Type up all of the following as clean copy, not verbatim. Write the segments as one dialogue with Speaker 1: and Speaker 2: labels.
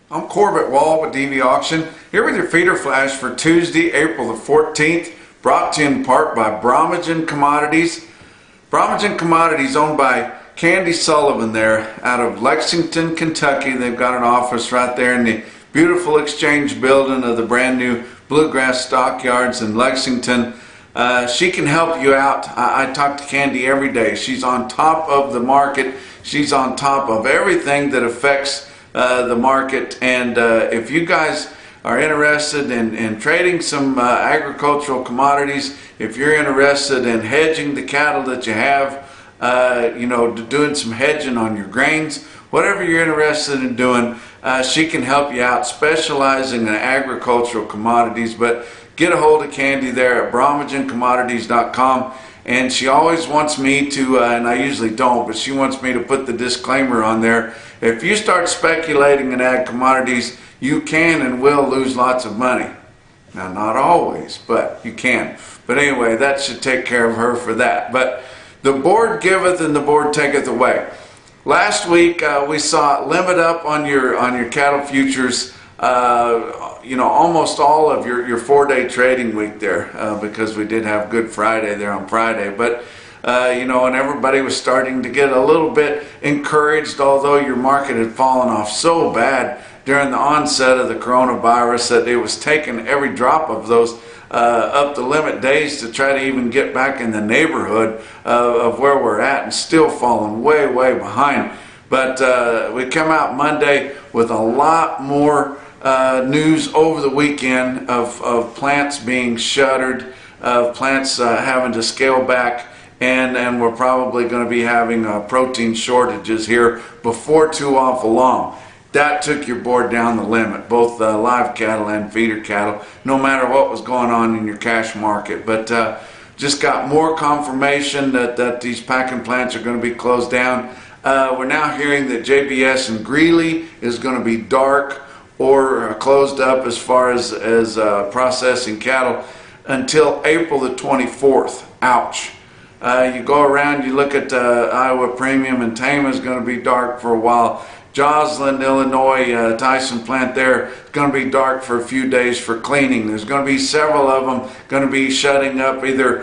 Speaker 1: I'm Corbett Wall with DV Auction, here with your feeder flash for Tuesday, April the 14th, brought to you in part by Brommagen Commodities. Brommagen Commodities, owned by Candy Sullivan there out of Lexington, Kentucky. They've got an office right there in the beautiful Exchange building of the brand new Bluegrass Stockyards in Lexington. She can help you out. I talk to Candy every day. She's on top of the market. She's on top of everything that affects the market, and if you guys are interested in trading some agricultural commodities, if you're interested in hedging the cattle that you have, doing some hedging on your grains, whatever you're interested in doing, she can help you out, specializing in agricultural commodities. But get a hold of Candy there at brommagencommodities.com. And she always wants me to, and I usually don't, but she wants me to put the disclaimer on there. If you start speculating in ag commodities, you can and will lose lots of money. Now, not always, but you can. But anyway, that should take care of her for that. But the board giveth and the board taketh away. Last week, we saw limit up on your cattle futures. Almost all of your 4-day trading week there, because we did have Good Friday there on Friday. But and everybody was starting to get a little bit encouraged, although your market had fallen off so bad during the onset of the coronavirus that it was taking every drop of those up the limit days to try to even get back in the neighborhood of where we're at, and still falling way behind. But we come out Monday with a lot more news over the weekend of plants being shuttered, of plants having to scale back, and we're probably going to be having protein shortages here before too awful long. That took your board down the limit, both live cattle and feeder cattle, no matter what was going on in your cash market. But just got more confirmation that these packing plants are going to be closed down. We're now hearing that JBS and Greeley is going to be dark or closed up as far as processing cattle until April the 24th. Ouch. You go around, you look at Iowa Premium, and Tama is going to be dark for a while. Joslyn, Illinois, Tyson plant there is going to be dark for a few days for cleaning. There's going to be several of them going to be shutting up either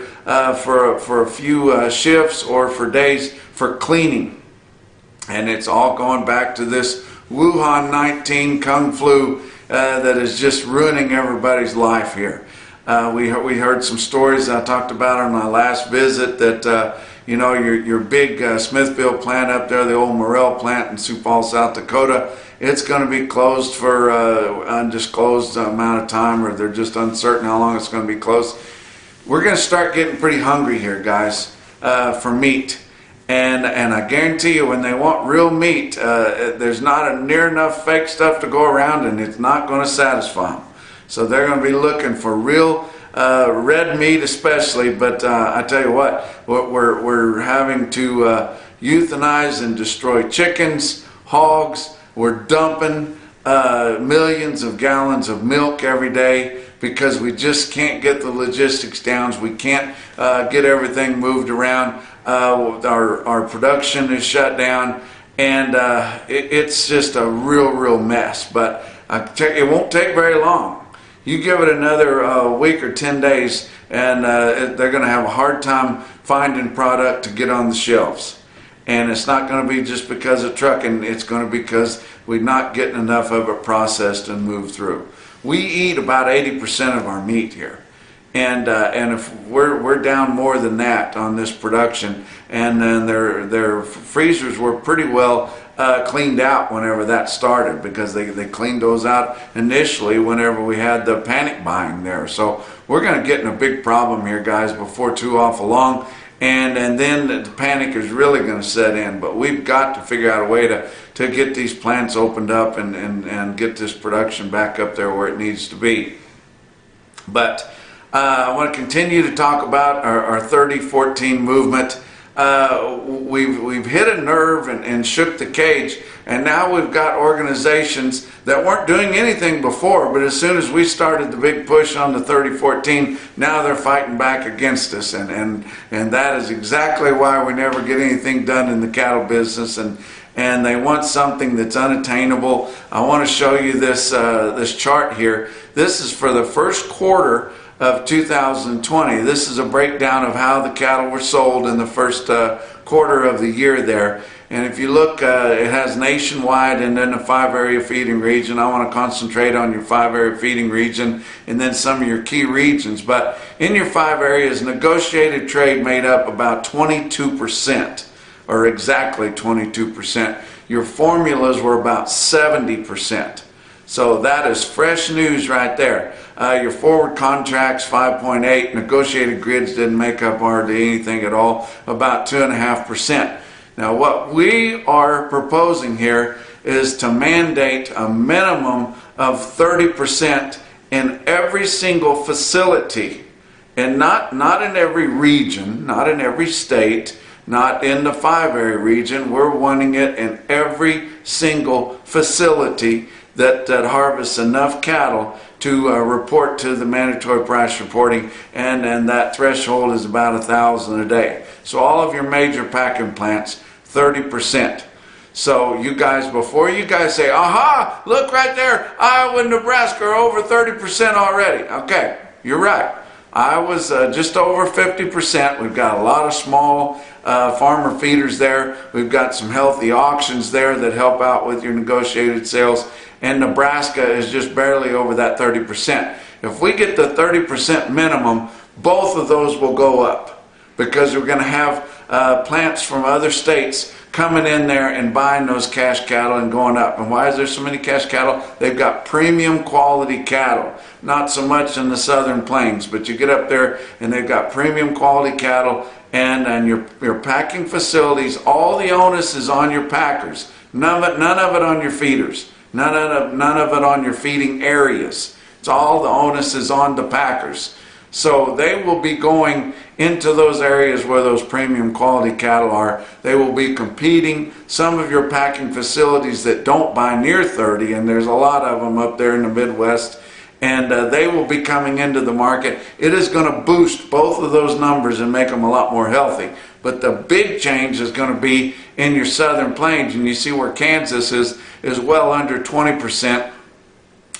Speaker 1: for a few shifts or for days for cleaning. And it's all going back to this Wuhan 19 Kung Flu that is just ruining everybody's life here. We heard some stories I talked about on my last visit that your big Smithfield plant up there, the old Morrell plant in Sioux Falls, South Dakota, it's going to be closed for undisclosed amount of time, or they're just uncertain how long it's going to be closed. We're going to start getting pretty hungry here, guys, for meat. And I guarantee you, when they want real meat, there's not near enough fake stuff to go around, and it's not going to satisfy them. So they're going to be looking for real red meat, especially. But I tell you what, we're having to euthanize and destroy chickens, hogs. We're dumping millions of gallons of milk every day because we just can't get the logistics down. We can't get everything moved around. Our production is shut down, and it's just a real mess. But it won't take very long. You give it another week or 10 days, and they're going to have a hard time finding product to get on the shelves. And it's not going to be just because of trucking. It's going to be because we're not getting enough of it processed and moved through. We eat about 80% of our meat here. And if we're down more than that on this production, and then their freezers were pretty well cleaned out whenever that started, because they cleaned those out initially whenever we had the panic buying there. So we're going to get in a big problem here, guys, before too awful long, and then the panic is really going to set in. But we've got to figure out a way to get these plants opened up and get this production back up there where it needs to be. But I want to continue to talk about our 30-14 movement. we've hit a nerve and shook the cage, and now we've got organizations that weren't doing anything before, but as soon as we started the big push on the 3014, now they're fighting back against us, and that is exactly why we never get anything done in the cattle business, and they want something that's unattainable. I want to show you this this chart here. This is for the first quarter of 2020. This is a breakdown of how the cattle were sold in the first quarter of the year there. And if you look, it has nationwide and then a 5-area feeding region. I want to concentrate on your 5-area feeding region and then some of your key regions. But in your 5 areas, negotiated trade made up about 22%, or exactly 22%. Your formulas were about 70%. So that is fresh news right there. Your forward contracts, 5.8. Negotiated grids didn't make up hardly anything at all, about 2.5%. Now what we are proposing here is to mandate a minimum of 30% in every single facility, and not in every region, not in every state, not in the 5-area region. We're wanting it in every single facility that harvests enough cattle to report to the mandatory price reporting, and that threshold is about 1,000 a day. So all of your major packing plants, 30%. So you guys, before you guys say, aha, look right there, Iowa and Nebraska are over 30% already. Okay, you're right. Iowa's just over 50%. We've got a lot of small farmer feeders there. We've got some healthy auctions there that help out with your negotiated sales. And Nebraska is just barely over that 30%. If we get the 30% minimum, both of those will go up, because we're going to have plants from other states coming in there and buying those cash cattle and going up. And why is there so many cash cattle? They've got premium quality cattle. Not so much in the southern plains, but you get up there and they've got premium quality cattle, and your packing facilities, all the onus is on your packers. None of it on your feeders. None of it on your feeding areas. It's all the onus is on the packers. So they will be going into those areas where those premium quality cattle are. They will be competing. Some of your packing facilities that don't buy near 30, and there's a lot of them up there in the Midwest, and they will be coming into the market. It is going to boost both of those numbers and make them a lot more healthy. But the big change is going to be in your southern plains, and you see where Kansas is well under 20%,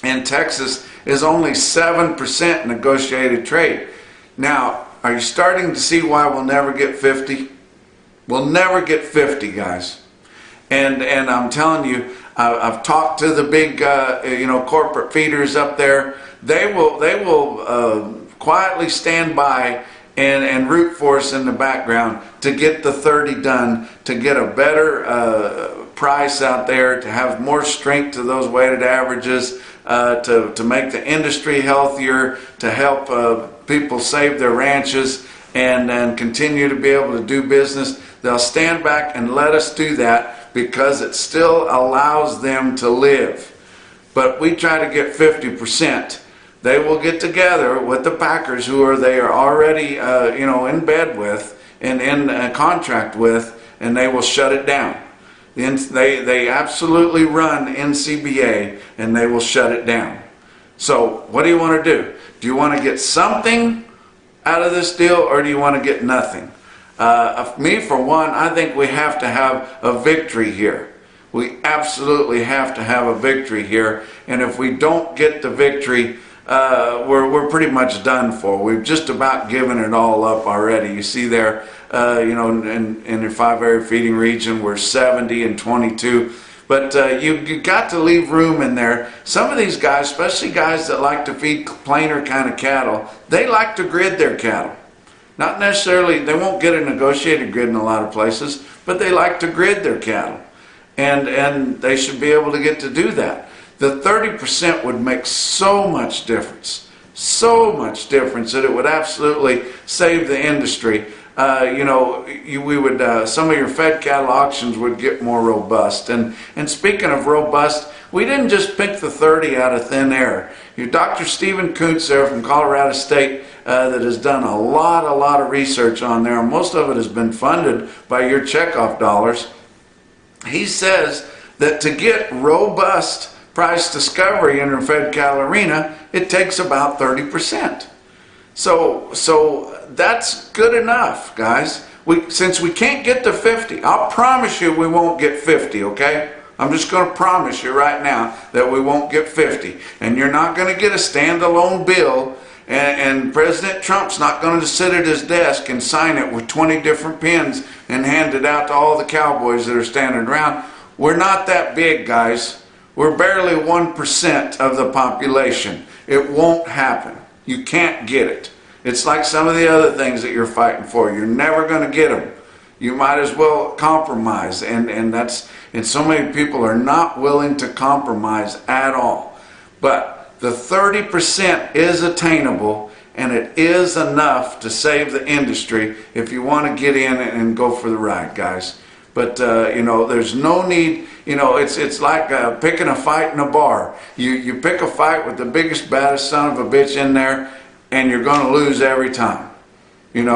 Speaker 1: and Texas is only 7% negotiated trade. Now, are you starting to see why we'll never get 50? We'll never get 50, guys. And I'm telling you, I've talked to the big corporate feeders up there. They will quietly stand by and root for us in the background to get the 30 done, to get a better price out there, to have more strength to those weighted averages, to make the industry healthier, to help people save their ranches and continue to be able to do business. They'll stand back and let us do that because it still allows them to live. But we try to get 50%. They will get together with the packers who they are already in bed with and in a contract with, and they will shut it down. They absolutely run NCBA, and they will shut it down. So what do you want to do? Do you want to get something out of this deal, or do you want to get nothing? Me, for one, I think we have to have a victory here. We absolutely have to have a victory here, and if we don't get the victory, we're pretty much done for. We've just about given it all up already. You see there, in your 5-area feeding region, we're 70 and 22. But you got to leave room in there. Some of these guys, especially guys that like to feed plainer kind of cattle, they like to grid their cattle. Not necessarily, they won't get a negotiated grid in a lot of places, but they like to grid their cattle. And they should be able to get to do that. The 30% would make so much difference. So much difference that it would absolutely save the industry. We would some of your fed cattle auctions would get more robust. And speaking of robust, we didn't just pick the 30 out of thin air. Your Dr. Stephen Kuntz there from Colorado State that has done a lot of research on there. Most of it has been funded by your checkoff dollars. He says that to get robust price discovery in the fed cattle arena, it takes about 30%. So that's good enough, guys. Since we can't get to 50, I'll promise you we won't get 50, okay? I'm just going to promise you right now that we won't get 50. And you're not going to get a standalone bill, and President Trump's not going to sit at his desk and sign it with 20 different pens and hand it out to all the cowboys that are standing around. We're not that big, guys. We're barely 1% of the population. It won't happen. You can't get it. It's like some of the other things that you're fighting for. You're never going to get them. You might as well compromise, and so many people are not willing to compromise at all. But the 30% is attainable, and it is enough to save the industry if you want to get in and go for the ride, guys. But there's no need. It's like picking a fight in a bar. You pick a fight with the biggest, baddest son of a bitch in there, and you're going to lose every time. We're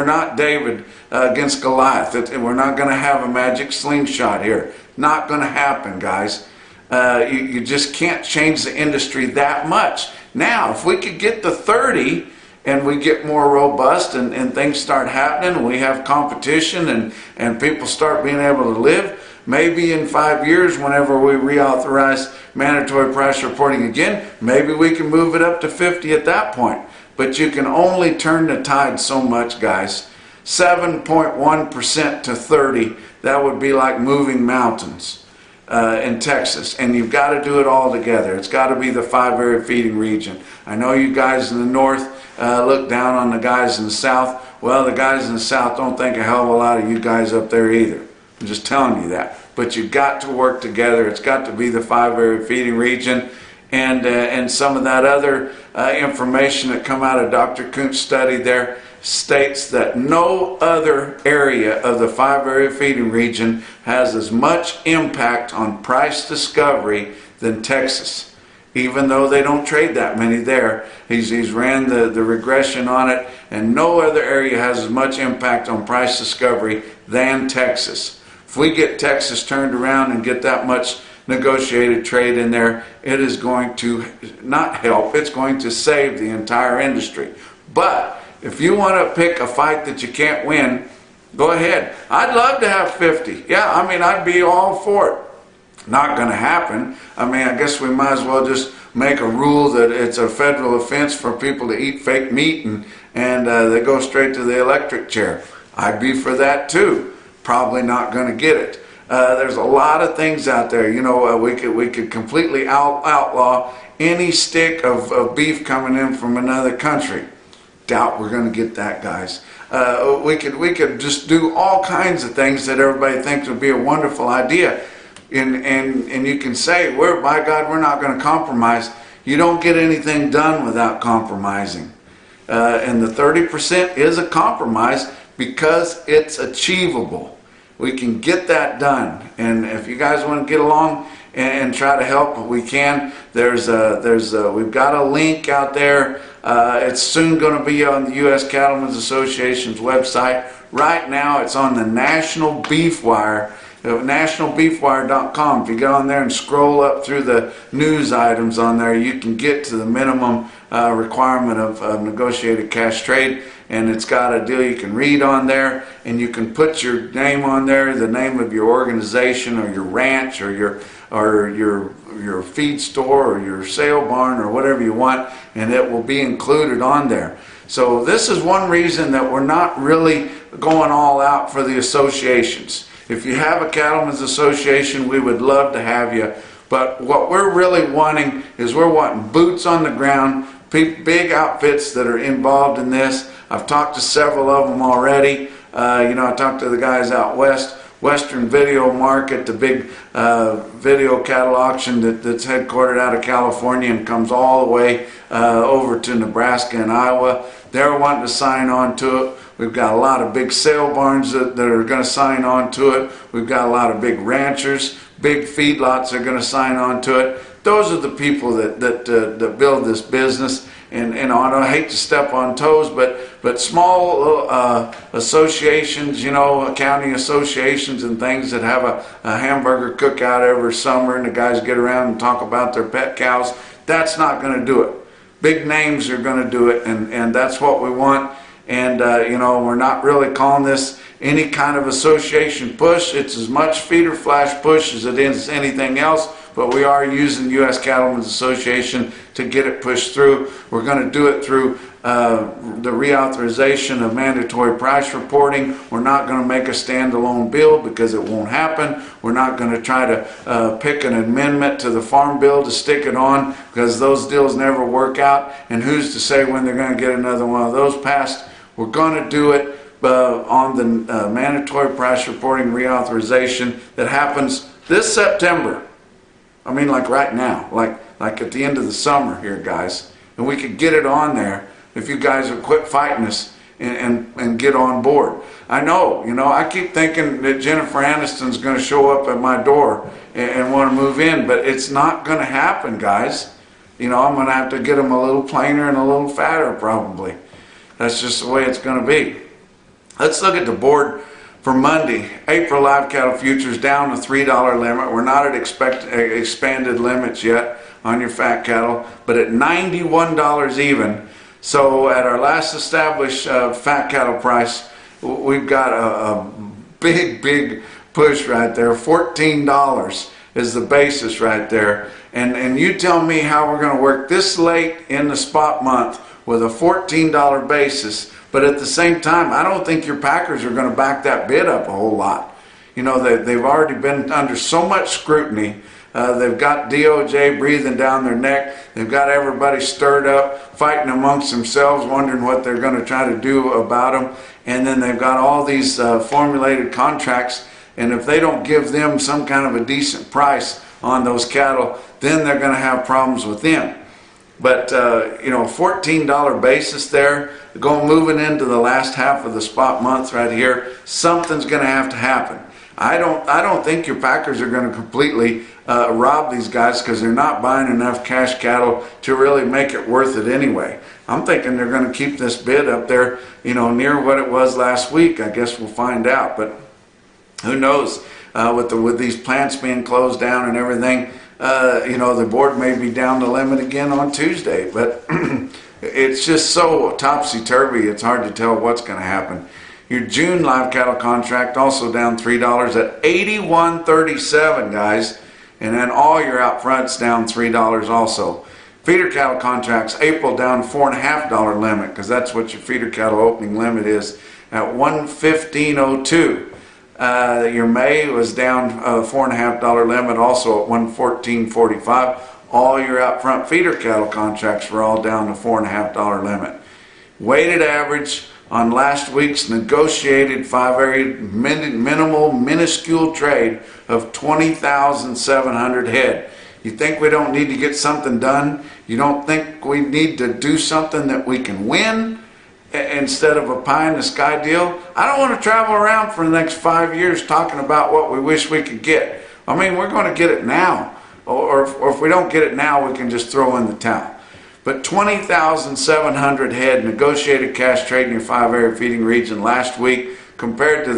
Speaker 1: not David against Goliath. We're not going to have a magic slingshot here. Not going to happen, guys. You just can't change the industry that much. Now, if we could get to 30 and we get more robust and things start happening and we have competition and people start being able to live, maybe in 5 years, whenever we reauthorize mandatory price reporting again, maybe we can move it up to 50 at that point. But you can only turn the tide so much, guys. 7.1% to 30, that would be like moving mountains in Texas. And you've got to do it all together. It's got to be the 5-area feeding region. I know you guys in the north look down on the guys in the south. Well, the guys in the south don't think a hell of a lot of you guys up there either. I'm just telling you that. But you've got to work together. It's got to be the 5-area feeding region. And some of that other information that come out of Dr. Kuntz's study there states that no other area of the 5-area feeding region has as much impact on price discovery than Texas. Even though they don't trade that many there, he's ran the regression on it, and no other area has as much impact on price discovery than Texas. If we get Texas turned around and get that much negotiated trade in there, it is going to not help, it's going to save the entire industry. But if you want to pick a fight that you can't win, go ahead. I'd love to have 50. Yeah, I'd be all for it. Not going to happen. I guess we might as well just make a rule that it's a federal offense for people to eat fake meat and they go straight to the electric chair. I'd be for that too. Probably not going to get it. There's a lot of things out there. We could completely outlaw any stick of beef coming in from another country. Doubt we're going to get that, guys. We could just do all kinds of things that everybody thinks would be a wonderful idea, and you can say, by God, we're not going to compromise. You don't get anything done without compromising, and the 30% is a compromise because it's achievable. We can get that done, and if you guys want to get along and try to help, we can. We've got a link out there. It's soon going to be on the U.S. Cattlemens Association's website. Right now, it's on the National Beef Wire, nationalbeefwire.com. If you get on there and scroll up through the news items on there, you can get to the minimum requirement of negotiated cash trade. And it's got a deal you can read on there, and you can put your name on there, the name of your organization or your ranch or your feed store or your sale barn or whatever you want, and it will be included on there. So this is one reason that we're not really going all out for the associations. If you have a Cattlemen's Association, we would love to have you. But what we're really wanting is we're wanting boots on the ground, big outfits that are involved in this. I've talked to several of them already. I talked to the guys out west, Western Video Market, the big video cattle auction that's headquartered out of California and comes all the way over to Nebraska and Iowa. They're wanting to sign on to it. We've got a lot of big sale barns that are going to sign on to it. We've got a lot of big ranchers, big feedlots that are going to sign on to it. Those are the people that build this business, and I don't hate to step on toes, but small associations, you know, county associations and things that have a hamburger cookout every summer, and the guys get around and talk about their pet cows. That's not going to do it. Big names are going to do it, and that's what we want. And you know, we're not really calling this any kind of association push. It's as much feeder flash push as it is anything else, but we are using U.S. Cattlemen's Association to get it pushed through. We're going to do it through the reauthorization of mandatory price reporting. We're not going to make a standalone bill because it won't happen. We're not going to try to pick an amendment to the farm bill to stick it on, because those deals never work out, and who's to say when they're going to get another one of those passed. We're going to do it on the mandatory price reporting reauthorization that happens this September. I mean, like right now, like at the end of the summer here, guys. And we could get it on there if you guys would quit fighting us and get on board. I know, you know, I keep thinking that Jennifer Aniston's going to show up at my door and want to move in, but it's not going to happen, guys. You know, I'm going to have to get them a little plainer and a little fatter probably. That's just the way it's going to be. Let's look at the board for Monday. April live cattle futures down to $3 limit. We're not at expanded limits yet on your fat cattle, but at $91 even. So at our last established fat cattle price, we've got a big push right there. $14 is the basis right there. And you tell me how we're going to work this late in the spot month with a $14 basis, but at the same time, I don't think your packers are going to back that bid up a whole lot. You know, they've already been under so much scrutiny. They've got DOJ breathing down their neck. They've got everybody stirred up, fighting amongst themselves, wondering what they're going to try to do about them. And then they've got all these formulated contracts, and if they don't give them some kind of a decent price on those cattle, then they're going to have problems with them. But, you know, $14 basis there, moving into the last half of the spot month right here, something's going to have to happen. I don't think your packers are going to completely rob these guys, because they're not buying enough cash cattle to really make it worth it anyway. I'm thinking they're going to keep this bid up there, you know, near what it was last week. I guess we'll find out, but who knows? With these plants being closed down and everything, you know, the board may be down the limit again on Tuesday, but it's just so topsy-turvy, it's hard to tell what's going to happen. Your June live cattle contract also down $3 at $81.37, guys, and then all your out fronts down $3 also. Feeder cattle contracts, April down $4.50 limit, because that's what your feeder cattle opening limit is, at $115.02. Your May was down $4.50 limit, also at $114.45. All your out front feeder cattle contracts were all down to $4.50 limit. Weighted average on last week's negotiated 5-area minimal minuscule trade of 20,700 head. You think we don't need to get something done? You don't think we need to do something that we can win instead of a pie in the sky deal? I don't want to travel around for the next 5 years talking about what we wish we could get. I mean, we're going to get it now. Or if we don't get it now, we can just throw in the towel. But 20,700 head negotiated cash trade in your 5-area feeding region last week, compared to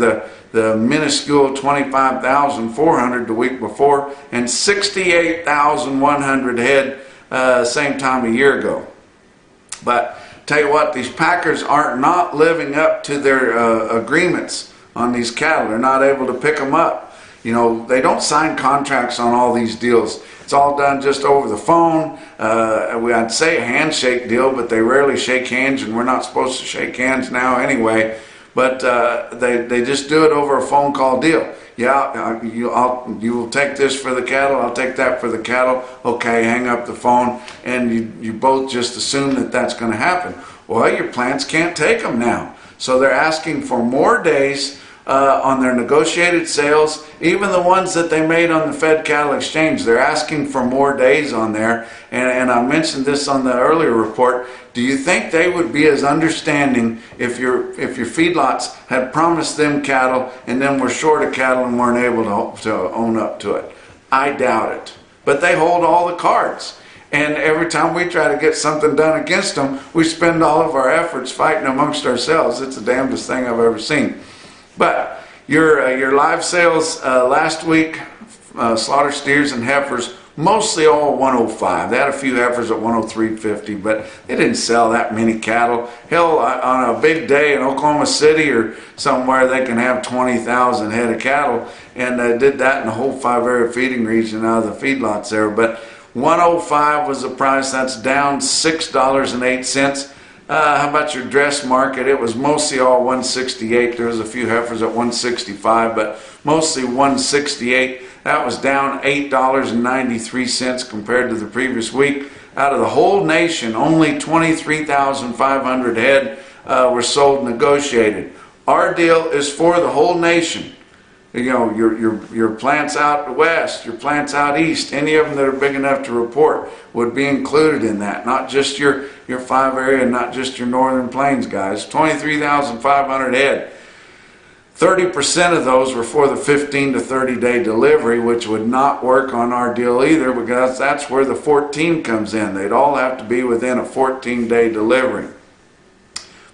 Speaker 1: the minuscule 25,400 the week before, and 68,100 head same time a year ago. But tell you what, these packers are not living up to their agreements on these cattle. They're not able to pick them up. You know, they don't sign contracts on all these deals. It's all done just over the phone. I'd say a handshake deal, but they rarely shake hands, and we're not supposed to shake hands now anyway. But they just do it over a phone call deal. Yeah, you will take this for the cattle, I'll take that for the cattle. Okay, hang up the phone, and you both just assume that that's going to happen. Well, your plants can't take them now. So they're asking for more days on their negotiated sales, even the ones that they made on the Fed Cattle Exchange. They're asking for more days on there, and I mentioned this on the earlier report. Do you think they would be as understanding if your feedlots had promised them cattle and then were short of cattle and weren't able to own up to it? I doubt it. But they hold all the cards. And every time we try to get something done against them, we spend all of our efforts fighting amongst ourselves. It's the damnedest thing I've ever seen. But your live sales last week, slaughter steers and heifers, mostly all 105. They had a few heifers at 103.50, but they didn't sell that many cattle. Hell, on a big day in Oklahoma City or somewhere, they can have 20,000 head of cattle, and they did that in the whole 5-area feeding region out of the feedlots there. But 105 was the price. That's down $6.08. How about your dress market? It was mostly all 168. There was a few heifers at 165, but mostly 168. That was down $8.93 compared to the previous week. Out of the whole nation, only 23,500 head were sold negotiated. Our deal is for the whole nation. You know, your plants out west, your plants out east, any of them that are big enough to report would be included in that. Not just your 5-area, and not just your northern plains guys. 23,500 head. 30% of those were for the 15 to 30 day delivery, which would not work on our deal either, because that's where the 14 comes in. They'd all have to be within a 14-day delivery.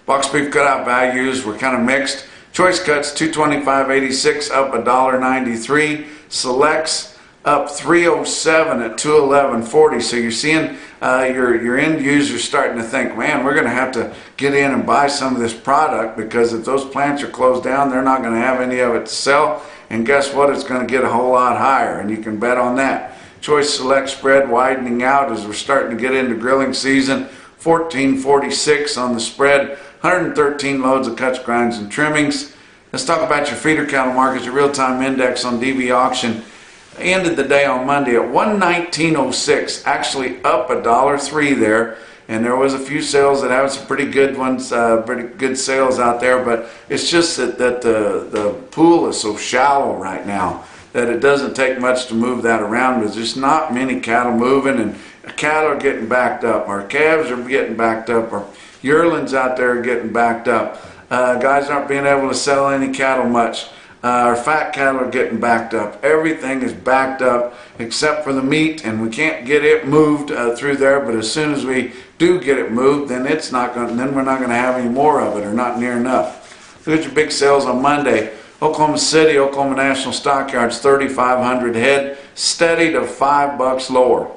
Speaker 1: Box beef cutout values were kind of mixed. Choice cuts $225.86, up $1.93. Selects up $307 at $211.40. So you're seeing your end users starting to think, man, we're going to have to get in and buy some of this product, because if those plants are closed down, they're not going to have any of it to sell. And guess what? It's going to get a whole lot higher, and you can bet on that. Choice select spread widening out as we're starting to get into grilling season. 14.46 on the spread. 113 loads of cuts, grinds, and trimmings. Let's talk about your feeder cattle markets. Your real-time index on DV auction ended the day on Monday at 119.06, actually up $1.03 there. And there was a few sales that had some pretty good ones, pretty good sales out there. But it's just that the pool is so shallow right now that it doesn't take much to move that around. There's just not many cattle moving, and cattle are getting backed up. Our calves are getting backed up. Our yearlings out there are getting backed up. Guys aren't being able to sell any cattle much. Our fat cattle are getting backed up. Everything is backed up except for the meat, and we can't get it moved through there. But as soon as we do get it moved, then it's not going. Then we're not going to have any more of it, or not near enough. Look at your big sales on Monday. Oklahoma City, Oklahoma National Stockyards, 3,500 head, steady to $5 lower.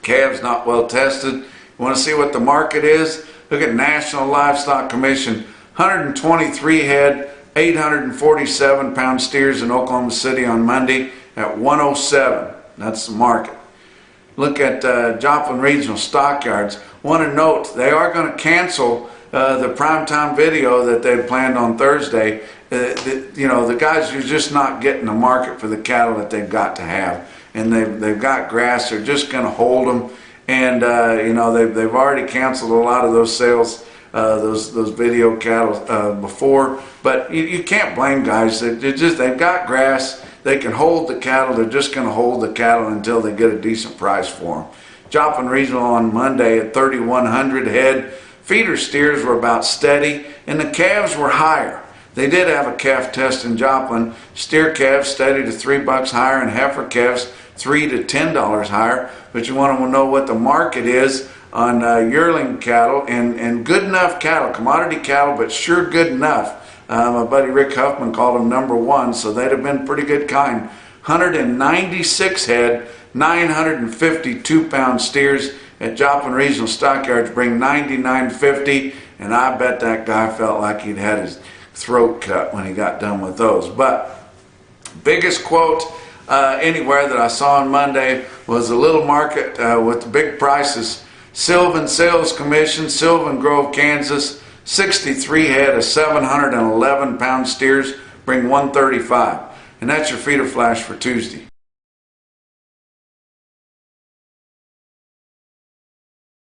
Speaker 1: Calves not well tested. You want to see what the market is? Look at National Livestock Commission, 123 head, 847 pound steers in Oklahoma City on Monday at 107. That's the market. Look at Joplin Regional Stockyards. Want to note, they are going to cancel the primetime video that they planned on Thursday. The guys are just not getting the market for the cattle that they've got to have. And they've got grass. They're just going to hold them. And they've already canceled a lot of those sales, those video cattle before. But you can't blame guys. They've got grass. They can hold the cattle. They're just going to hold the cattle until they get a decent price for them. Joplin Regional on Monday at 3,100 head. Feeder steers were about steady, and the calves were higher. They did have a calf test in Joplin. Steer calves steady to $3 higher, and heifer calves $3 to $10 higher. But you want to know what the market is on yearling cattle and good enough cattle, commodity cattle, but sure good enough. My buddy Rick Huffman called them number one, so they'd have been pretty good kind. 196 head, 952 pound steers at Joplin Regional Stockyards bring 99.50, and I bet that guy felt like he'd had his throat cut when he got done with those. But biggest quote anywhere that I saw on Monday was a little market with the big prices. Sylvan Sales Commission, Sylvan Grove, Kansas, 63 head of 711 pound steers bring 135. And that's your feeder flash for Tuesday.